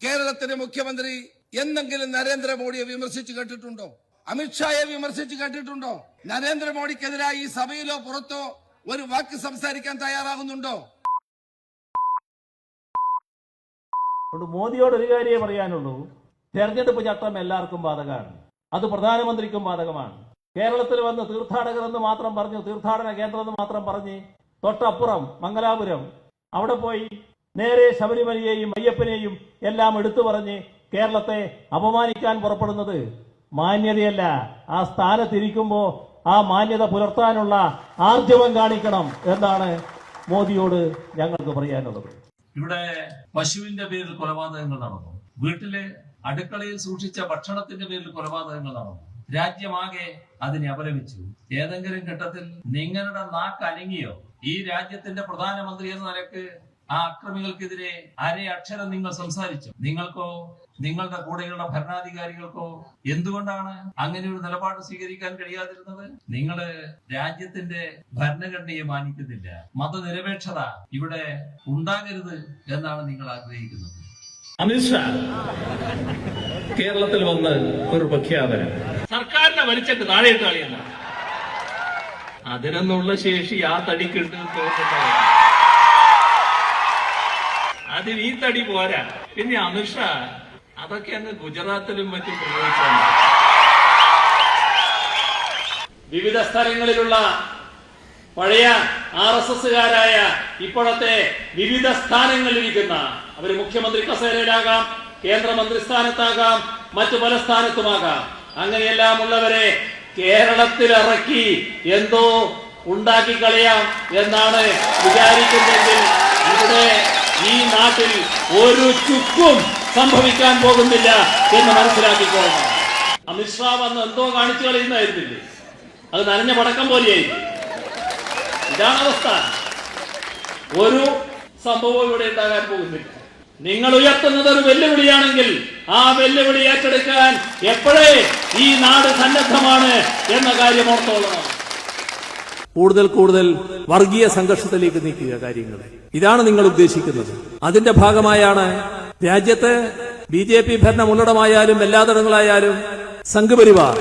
കേരളത്തിലെ മുഖ്യമന്ത്രി എന്തെങ്കിലും നരേന്ദ്രമോദിയെ വിമർശിച്ച് കേട്ടിട്ടുണ്ടോ? അമിത്ഷായെ വിമർശിച്ച് കേട്ടിട്ടുണ്ടോ? നരേന്ദ്രമോദിക്കെതിരായി ഈ സഭയിലോ പുറത്തോ ഒരു വാക്ക് സംസാരിക്കാൻ തയ്യാറാകുന്നുണ്ടോ? മോദിയോട് ഒരു കാര്യമേ പറയാനുള്ളൂ. തെരഞ്ഞെടുപ്പ് ചട്ടം എല്ലാവർക്കും ബാധകമാണ്. അത് പ്രധാനമന്ത്രിക്കും ബാധകമാണ്. കേരളത്തിൽ വന്ന് തീർത്ഥാടകർ എന്ന് മാത്രം പറഞ്ഞു, തീർത്ഥാടന കേന്ദ്രം എന്ന് മാത്രം പറഞ്ഞ് തൊട്ടപ്പുറം മംഗലാപുരം അവിടെ പോയി നേരെ ശബരിമലയെയും അയ്യപ്പനെയും എല്ലാം എടുത്തു പറഞ്ഞ് കേരളത്തെ അപമാനിക്കാൻ പുറപ്പെടുന്നത് മാന്യതയല്ല. ആ സ്ഥാനത്തിരിക്കുമ്പോ ആ മാന്യത പുലർത്താനുള്ള ആർജവം കാണിക്കണം എന്നാണ് മോദിയോട് ഞങ്ങൾക്ക് പറയാനുള്ളത്. ഇവിടെ പശുവിന്റെ പേരിൽ കൊലപാതകങ്ങൾ നടന്നു. വീട്ടിലെ അടുക്കളയിൽ സൂക്ഷിച്ച ഭക്ഷണത്തിന്റെ പേരിൽ കൊലപാതകങ്ങൾ നടന്നു. രാജ്യമാകെ അതിനെ അപലപിച്ചു. ഏതെങ്കിലും ഘട്ടത്തിൽ നിങ്ങളുടെ നാക്ക് അനങ്ങിയോ? ഈ രാജ്യത്തിന്റെ പ്രധാനമന്ത്രി എന്ന നിലക്ക് ആ അക്രമികൾക്കെതിരെ അക്ഷരം നിങ്ങൾ സംസാരിച്ചു? നിങ്ങൾക്കോ നിങ്ങളുടെ കൂടെയുള്ള ഭരണാധികാരികൾക്കോ എന്തുകൊണ്ടാണ് അങ്ങനെ ഒരു നിലപാട് സ്വീകരിക്കാൻ കഴിയാതിരുന്നത്? നിങ്ങള് രാജ്യത്തിന്റെ ഭരണഘടനയെ മാനിക്കുന്നില്ല. മതനിരപേക്ഷത ഇവിടെ ഉണ്ടാകരുത് എന്നാണ് നിങ്ങൾ ആഗ്രഹിക്കുന്നത്. അമിത്ഷാ കേരളത്തിൽ വന്ന് ഒരു പ്രഖ്യാപനം, സർക്കാരിനെ വലിച്ചിട്ട് താഴെ കളിയല്ല. അതിനൊന്നുള്ള ശേഷി ആ തടിക്കുണ്ട് തോന്നുന്നത്. അതിന് ഈ തടി പോരാ. പിന്നെ അമിത്ഷാ അതൊക്കെ അങ്ങ് ഗുജറാത്തിലും മറ്റും പ്രയോഗിച്ചാണ്. വിവിധ സ്ഥലങ്ങളിലുള്ള പഴയ RSSകാരായ ഇപ്പോഴത്തെ വിവിധ സ്ഥാനങ്ങളിലിരിക്കുന്ന അവര് മുഖ്യമന്ത്രി കസേരയിലാകാം, കേന്ദ്രമന്ത്രി സ്ഥാനത്താകാം, മറ്റു പല സ്ഥാനത്തുമാകാം. അങ്ങനെയെല്ലാം ഉള്ളവരെ കേരളത്തിലിറക്കി എന്തോ ഉണ്ടാക്കി കളയാം എന്നാണ് വിചാരിക്കുന്നതെങ്കിൽ ഇവിടെ ഈ നാട്ടിൽ ഒരു ചുക്കും സംഭവിക്കാൻ പോകുന്നില്ല എന്ന് മനസ്സിലാക്കിക്കോളണം. അമിത്ഷാ വന്ന് എന്തോ കാണിച്ചു കളയുന്നതായിരുന്നില്ലേ? അത് നനഞ്ഞ പടക്കം പോലെയായിരുന്നു. ഇതാണ് അവസ്ഥ. ഒരു സംഭവവും ഇവിടെ ഉണ്ടാകാൻ പോകുന്നില്ല. നിങ്ങൾ ഉയർത്തുന്നത് ഒരു വെല്ലുവിളിയാണെങ്കിൽ ആ വെല്ലുവിളി ഏറ്റെടുക്കാൻ എപ്പോഴേ ഈ നാട് സന്നദ്ധമാണ് എന്ന കാര്യം ഓർത്തോളണം. കൂടുതൽ കൂടുതൽ വർഗീയ സംഘർഷത്തിലേക്ക് നീക്കുക കാര്യങ്ങൾ. ഇതാണ് നിങ്ങൾ ഉദ്ദേശിക്കുന്നത്. അതിന്റെ ഭാഗമായാണ് രാജ്യത്ത് BJP ഭരണമുള്ളടമായാലും എല്ലാതടങ്ങളായാലും സംഘപരിവാർ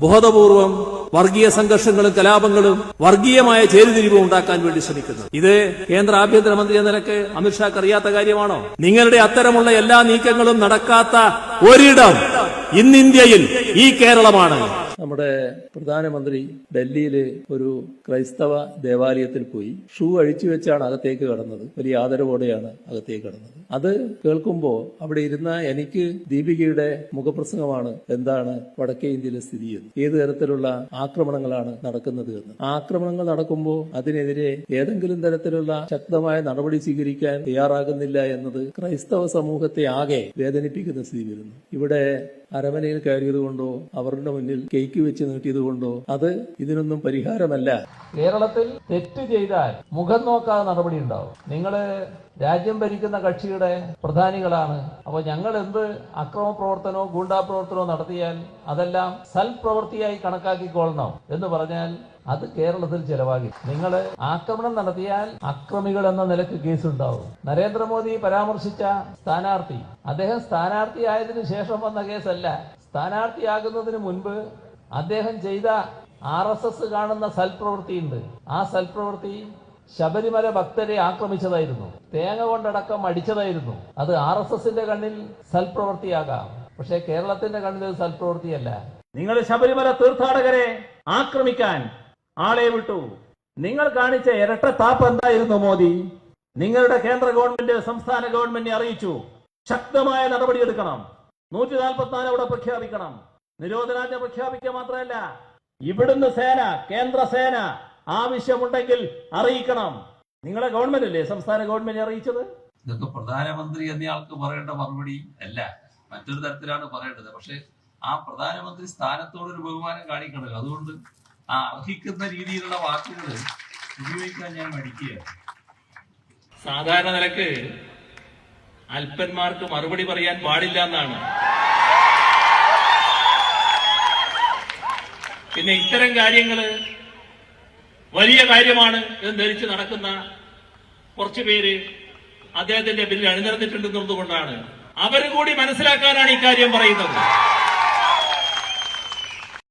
ബോധപൂർവം വർഗീയ സംഘർഷങ്ങളും കലാപങ്ങളും വർഗീയമായ ചേരിതിരിവും ഉണ്ടാക്കാൻ വേണ്ടി ശ്രമിക്കുന്നത്. ഇത് കേന്ദ്ര ആഭ്യന്തരമന്ത്രി എന്ന നിലക്ക് അമിത്ഷാക്ക് അറിയാത്ത കാര്യമാണോ? നിങ്ങളുടെ അത്തരമുള്ള എല്ലാ നീക്കങ്ങളും നടക്കാത്ത ഒരിടം ഇന്ന് ഇന്ത്യയിൽ ഈ കേരളമാണ്. നമ്മുടെ പ്രധാനമന്ത്രി ഡൽഹിയിൽ ഒരു ക്രൈസ്തവ ദേവാലയത്തിൽ പോയി ഷൂ അഴിച്ചു വെച്ചാണ് അകത്തേക്ക് കടന്നത്. വലിയ ആദരവോടെയാണ് അകത്തേക്ക് കടന്നത്. അത് കേൾക്കുമ്പോൾ അവിടെ ഇരുന്ന എനിക്ക് ദീപികയുടെ മുഖപ്രസംഗമാണ് എന്താണ് വടക്കേ ഇന്ത്യയിലെ സ്ഥിതി എന്ന്, ഏത് തരത്തിലുള്ള ആക്രമണങ്ങളാണ് നടക്കുന്നത് എന്ന്. ആക്രമണങ്ങൾ നടക്കുമ്പോൾ അതിനെതിരെ ഏതെങ്കിലും തരത്തിലുള്ള ശക്തമായ നടപടി സ്വീകരിക്കാൻ തയ്യാറാകുന്നില്ല എന്നത് ക്രൈസ്തവ സമൂഹത്തെ ആകെ വേദനിപ്പിക്കുന്ന സ്ഥിതി വരുന്നു. ഇവിടെ അരമനയിൽ കയറിയതുകൊണ്ടോ അവരുടെ മുന്നിൽ കേക്ക് വെച്ച് നീട്ടിയതുകൊണ്ടോ അത് ഇതിനൊന്നും പരിഹാരമല്ല. കേരളത്തിൽ തെറ്റ് ചെയ്താൽ മുഖം നോക്കാതെ നടപടി ഉണ്ടാവും. നിങ്ങള് രാജ്യം ഭരിക്കുന്ന കക്ഷിയുടെ പ്രധാനികളാണ്. അപ്പൊ ഞങ്ങൾ എന്ത് അക്രമ പ്രവർത്തനവും ഗൂണ്ടാ പ്രവർത്തനവും നടത്തിയാൽ അതെല്ലാം സൽപ്രവൃത്തിയായി കണക്കാക്കിക്കൊള്ളണം എന്ന് പറഞ്ഞാൽ അത് കേരളത്തിൽ ചെലവാകി. നിങ്ങൾ ആക്രമണം നടത്തിയാൽ അക്രമികൾ എന്ന നിലക്ക് കേസുണ്ടാവും. നരേന്ദ്രമോദി പരാമർശിച്ച സ്ഥാനാർത്ഥി, അദ്ദേഹം സ്ഥാനാർത്ഥിയായതിനു ശേഷം വന്ന കേസല്ല. സ്ഥാനാർത്ഥിയാകുന്നതിന് മുൻപ് അദ്ദേഹം ചെയ്ത RSS കാണുന്ന സൽപ്രവൃത്തിയുണ്ട്. ആ സൽപ്രവൃത്തി ശബരിമല ഭക്തരെ ആക്രമിച്ചതായിരുന്നു, തേങ്ങ കൊണ്ടടക്കം അടിച്ചതായിരുന്നു. അത് RSSന്റെ കണ്ണിൽ സൽപ്രവൃത്തിയാകാം, പക്ഷെ കേരളത്തിന്റെ കണ്ണിൽ അത് സൽപ്രവൃത്തിയല്ല. നിങ്ങൾ ശബരിമല തീർത്ഥാടകരെ ആക്രമിക്കാൻ ആളെ വിട്ടു. നിങ്ങൾ കാണിച്ച ഇരട്ട താപ്പ് എന്തായിരുന്നു മോദി? നിങ്ങളുടെ കേന്ദ്ര ഗവൺമെന്റ് സംസ്ഥാന ഗവൺമെന്റിനെ അറിയിച്ചു ശക്തമായ നടപടിയെടുക്കണം, 144 അവിടെ പ്രഖ്യാപിക്കണം, നിരോധനാജ്ഞ പ്രഖ്യാപിക്കുക മാത്രമല്ല ഇവിടുന്ന് സേന, കേന്ദ്ര സേന ആവശ്യമുണ്ടെങ്കിൽ അറിയിക്കണം. നിങ്ങളെ ഗവൺമെന്റ് അല്ലേ സംസ്ഥാന ഗവൺമെന്റ് അറിയിച്ചത്? ഇതൊക്കെ പ്രധാനമന്ത്രി എന്നയാൾക്ക് പറയേണ്ട മറുപടി അല്ല, മറ്റൊരു തരത്തിലാണ് പറയേണ്ടത്. പക്ഷെ ആ പ്രധാനമന്ത്രി സ്ഥാനത്തോടൊരു ബഹുമാനം കാണിക്കണല്ലോ. അതുകൊണ്ട് ആ അർഹിക്കുന്ന രീതിയിലുള്ള വാക്കുകൾ ഉപയോഗിക്കാൻ ഞാൻ മടിക്കുകയാണ്. സാധാരണ നിലക്ക് അല്പന്മാർക്ക് മറുപടി പറയാൻ പാടില്ല എന്നാണ്. പിന്നെ ഇത്തരം കാര്യങ്ങള് വലിയ കാര്യമാണ് എന്ന് ധരിച്ച് നടക്കുന്ന കുറച്ചു പേര് അദ്ദേഹത്തിന്റെ ബില്ലിൽ അണിനിരന്നിട്ടുണ്ടെന്നുള്ളതുകൊണ്ടാണ് അവർ കൂടി മനസ്സിലാക്കാനാണ് ഇക്കാര്യം പറയുന്നത്.